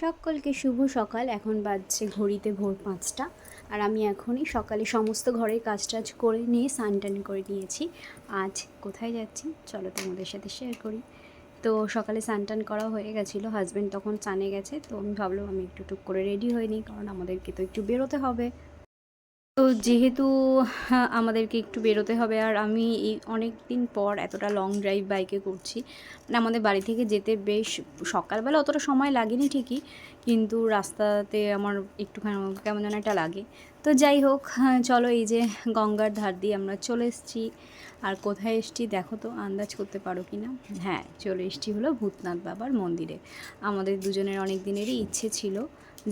সকলকে শুভ সকাল। এখন বাজছে ঘড়িতে ভোর ৫টা। আর আমি এখনই সকালে সমস্ত ঘরের কাজ টাজ করে নিয়ে স্নান টান করে নিয়েছি। আজ কোথায় যাচ্ছি চলো তোমাদের সাথে শেয়ার করি। তো সকালে স্নান টান করা হয়ে গেছিলো, হাজব্যান্ড তখন স্নানে গেছে, তো আমি ভাবলাম আমি একটু টুক করে রেডি হয়ে নিই, কারণ আমাদেরকে তো একটু বেরোতে হবে। তো যেহেতু আমাদেরকে একটু বেরোতে হবে, আর আমি এই অনেক দিন পর এতটা লং ড্রাইভ বাইকে করছি। মানে আমাদের বাড়ি থেকে যেতে বেশ সকালবেলা অতটা সময় লাগেনি ঠিকই, কিন্তু রাস্তাতে আমার একটুখানি কেমন যেন একটা লাগে। তো যাই হোক, চলো এই যে গঙ্গার ধার দিয়ে আমরা চলে এসেছি। আর কোথায় এসেছি দেখো তো, আন্দাজ করতে পারো কি না? হ্যাঁ, চলে এসেছি হলো ভূতনাথ বাবার মন্দিরে। আমাদের দুজনের অনেক দিনেরই ইচ্ছে ছিল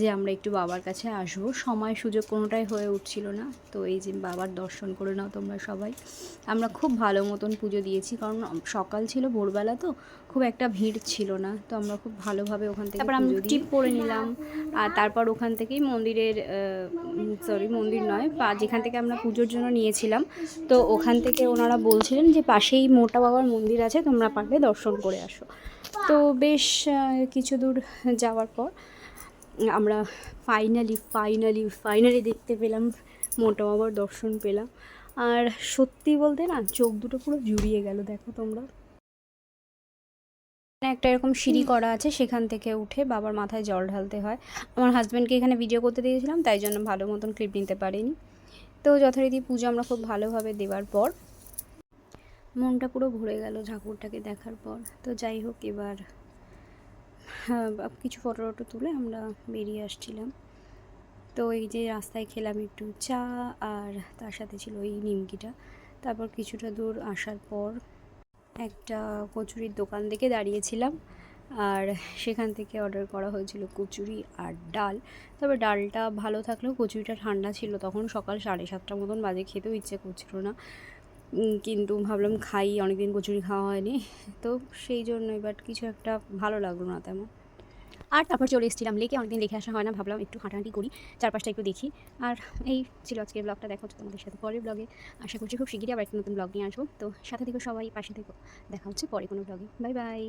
যে আমরা একটু বাবার কাছে আসবো, সময় সুযোগ কোনোটাই হয়ে উঠছিল না। তো এই যে বাবার দর্শন করে নাও তোমরা সবাই। আমরা খুব ভালো মতন পুজো দিয়েছি, কারণ সকাল ছিল, ভোরবেলা তো খুব একটা ভিড় ছিল না। তো আমরা খুব ভালোভাবে ওখান থেকে তারপর আমরা টিপ পরে নিলাম। আর তারপর ওখান থেকেই মন্দিরের মন্দির নয়, যেখান থেকে আমরা পুজোর জন্য নিয়েছিলাম, তো ওখান থেকে ওনারা বলছিলেন যে পাশেই মোটা বাবার মন্দির আছে, তোমরা পারলে দর্শন করে আসো। তো বেশ কিছু দূর যাওয়ার পর আমরা ফাইনালি দেখতে পেলাম, মোটা বাবার দর্শন পেলাম। আর সত্যি বলতে না, চোখ দুটো পুরো জুড়িয়ে গেল। দেখো তোমরা, একটা এরকম সিঁড়ি করা আছে, সেখান থেকে উঠে বাবার মাথায় জল ঢালতে হয়। আমার হাজব্যান্ডকে এখানে ভিডিও করতে দিয়েছিলাম, তাই জন্য ভালো মতন ক্লিপ নিতে পারিনি। তো যথারীতি পুজো আমরা খুব ভালোভাবে দেওয়ার পর মনটা পুরো ভরে গেল ঠাকুরটাকে দেখার পর। তো যাই হোক, এবার কিছু ফটো তুলে আমরা বেরিয়ে আসছিলাম। তো এই যে রাস্তায় খেলাম একটু চা, আর তার সাথে ছিল এই নিমকিটা। তারপর কিছুটা দূর আসার পর একটা কচুরির দোকান দেখে দাঁড়িয়েছিলাম, আর সেখান থেকে অর্ডার করা হয়েছিল কচুরি আর ডাল। তবে ডালটা ভালো থাকলেও কচুরিটা ঠান্ডা ছিল, তখন সকাল 7:30 মতন বাজে, খেতেও ইচ্ছে করছিল না। কিন্তু ভাবলাম খাই, অনেকদিন কচুরি খাওয়া হয়নি, তো সেই জন্যই। বাট কিছু একটা ভালো লাগলো না তেমন। আর তারপর চলে এসেছিলাম লেকে, অনেকদিন লেকে আসা হয় না, ভাবলাম একটু হাঁটাহাঁটি করি, চারপাশটা একটু দেখি। আর এই ছিল আজকের ব্লগটা। দেখা হচ্ছে তোমাদের সাথে পরের ব্লগে। আশা করছি খুব শিগগিরই আবার একটা নতুন ব্লগ নিয়ে আসবো। তো সাথে থেকো সবাই, পাশে থেকো। দেখা হচ্ছে পরে কোনো ব্লগে। Bye bye.